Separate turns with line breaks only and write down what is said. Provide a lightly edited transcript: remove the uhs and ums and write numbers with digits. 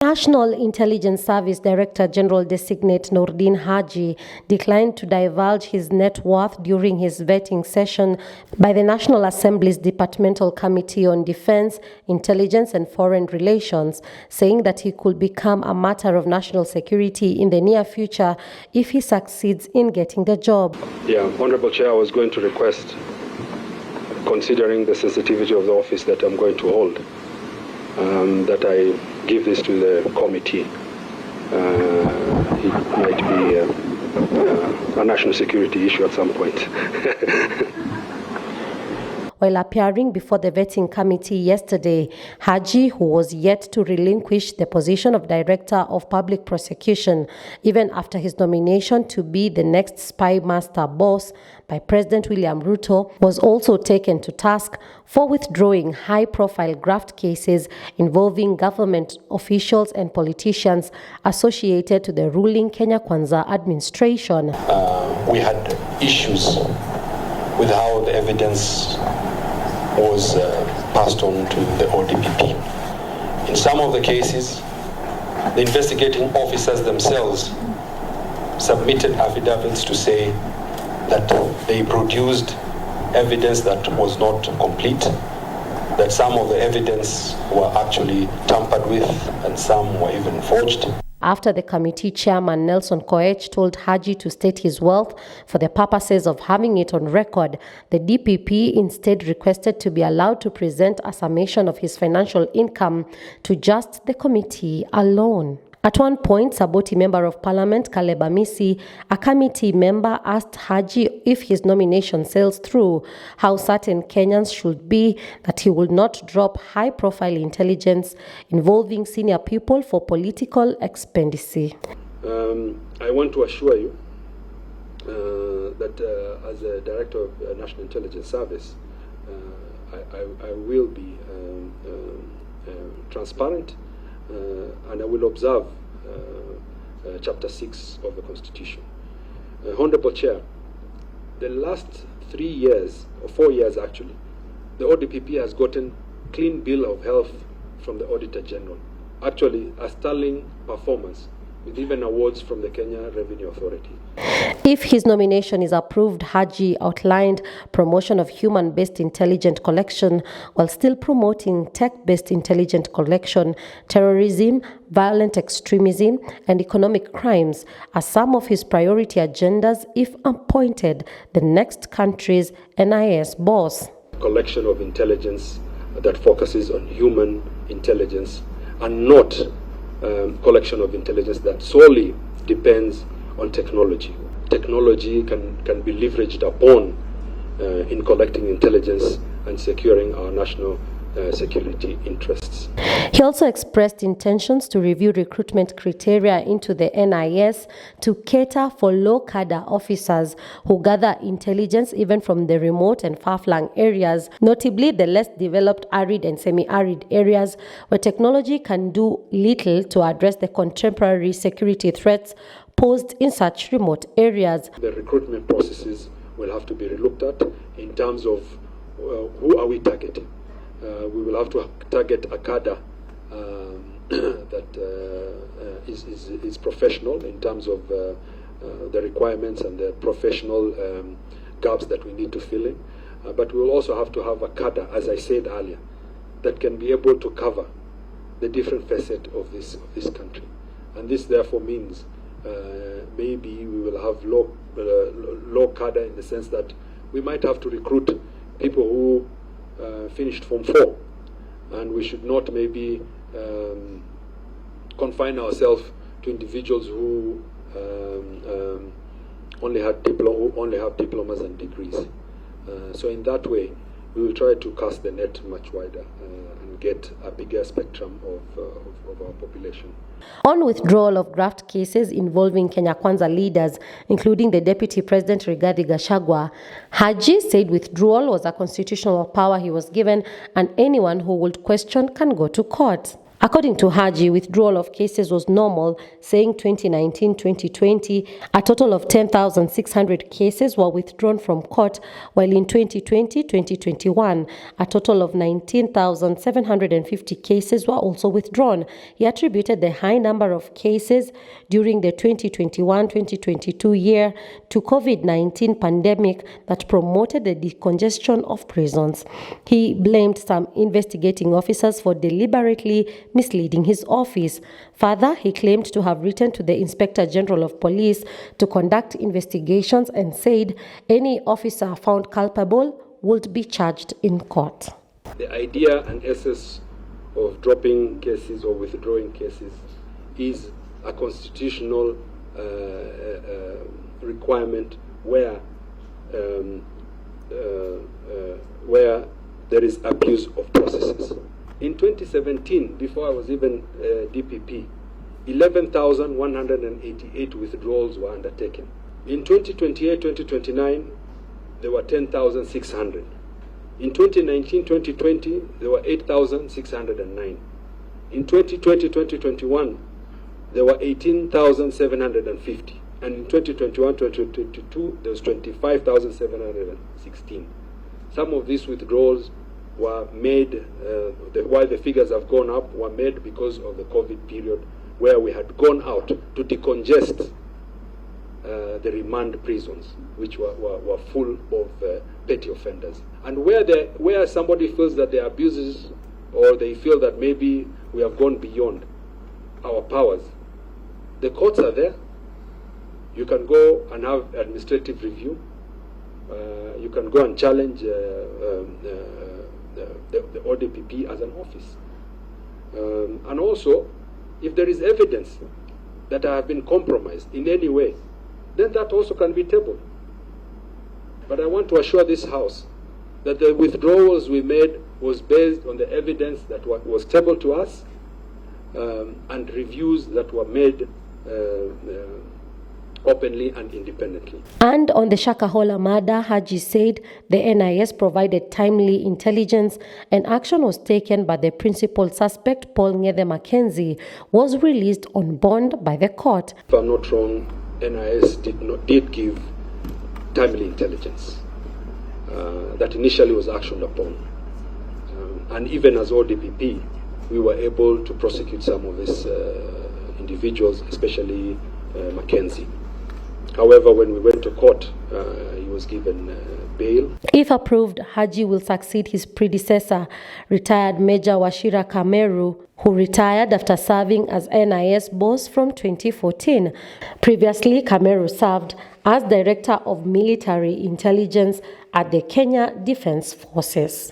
National Intelligence Service Director General Designate Haji declined to divulge his net worth during his vetting session by the National Assembly's Departmental Committee on Defense, Intelligence and Foreign Relations, saying that he could become a matter of national security in the near future if he succeeds in getting the job.
Yeah, Honorable Chair, I was going to request, considering the sensitivity of the office that I'm going to hold, that I give this to the committee. It might be a national security issue at some point.
While appearing before the vetting committee yesterday, Haji, who was yet to relinquish the position of Director of Public Prosecution, even after his nomination to be the next spy master boss by President William Ruto, was also taken to task for withdrawing high-profile graft cases involving government officials and politicians associated to the ruling Kenya Kwanza administration.
We had issues with how the evidence was passed on to the ODPP. In some of the cases, the investigating officers themselves submitted affidavits to say that they produced evidence that was not complete, that some of the evidence were actually tampered with and some were even forged.
After the committee chairman Nelson Koech told Haji to state his wealth for the purposes of having it on record, the DPP instead requested to be allowed to present a summation of his financial income to just the committee alone. At one point, Saboti Member of Parliament Caleb Amisi, a committee member, asked Haji if his nomination sails through, how certain Kenyans should be that he will not drop high-profile intelligence involving senior people for political expediency.
I want to assure you that as a Director of National Intelligence Service, I will be transparent, and I will observe Chapter 6 of the Constitution. Honorable Chair, the last 3 years, or 4 years actually, the ODPP has gotten clean bill of health from the Auditor General. Actually, a sterling performance, with even awards from the Kenya Revenue Authority.
If his nomination is approved, Haji outlined promotion of human-based intelligent collection while still promoting tech-based intelligent collection, terrorism, violent extremism, and economic crimes as some of his priority agendas if appointed the next country's NIS boss.
Collection of intelligence that focuses on human intelligence and not collection of intelligence that solely depends on technology. Technology can be leveraged upon in collecting intelligence and securing our national security interests.
He also expressed intentions to review recruitment criteria into the NIS to cater for low-cadre officers who gather intelligence even from the remote and far-flung areas, notably the less developed arid and semi-arid areas where technology can do little to address the contemporary security threats posed in such remote areas.
The recruitment processes will have to be relooked at in terms of who are we targeting. We will have to target a cadre that is professional in terms of the requirements and the professional gaps that we need to fill in. But we will also have to have a cadre, as I said earlier, that can be able to cover the different facets of this country. And this therefore means maybe we will have low cadre in the sense that we might have to recruit people who finished Form 4, and we should not maybe confine ourselves to individuals who only have diplomas and degrees. So in that way, we will try to cast the net much wider and get a bigger spectrum of our population.
On withdrawal of graft cases involving Kenya Kwanza leaders, including the Deputy President Rigathi Gachagua, Haji said withdrawal was a constitutional power he was given and anyone who would question can go to court. According to Haji, withdrawal of cases was normal, saying 2019-2020, a total of 10,600 cases were withdrawn from court, while in 2020-2021, a total of 19,750 cases were also withdrawn. He attributed the high number of cases during the 2021-2022 year to COVID-19 pandemic that promoted the decongestion of prisons. He blamed some investigating officers for deliberately misleading his office. Further, he claimed to have written to the Inspector General of Police to conduct investigations and said any officer found culpable would be charged in court.
The idea and essence of dropping cases or withdrawing cases is a constitutional requirement where there is abuse of processes. In 2017, before I was even DPP, 11,188 withdrawals were undertaken. In 2028-2029, there were 10,600. In 2019-2020, there were 8,609. In 2020-2021, there were 18,750. And in 2021-2022, there was 25,716. Some of these withdrawals were made, while the figures have gone up, were made because of the COVID period, where we had gone out to decongest the remand prisons, which were full of petty offenders. And where somebody feels that there are abuses, or they feel that maybe we have gone beyond our powers, the courts are there. You can go and have administrative review. You can go and challenge the ODPP as an office. And also, if there is evidence that I have been compromised in any way, then that also can be tabled. But I want to assure this House that the withdrawals we made was based on the evidence that was tabled to us and reviews that were made openly and independently.
And on the Shakahola murder, Haji said the NIS provided timely intelligence and action was taken, but the principal suspect, Paul Ngede Mackenzie, was released on bond by the court.
If I'm not wrong, NIS did give timely intelligence that initially was actioned upon. And even as ODPP, we were able to prosecute some of these individuals, especially Mackenzie. However, when we went to court, he was given bail.
If approved, Haji will succeed his predecessor, retired Major Wachira Kameru, who retired after serving as NIS boss from 2014. Previously, Kameru served as Director of Military Intelligence at the Kenya Defence Forces.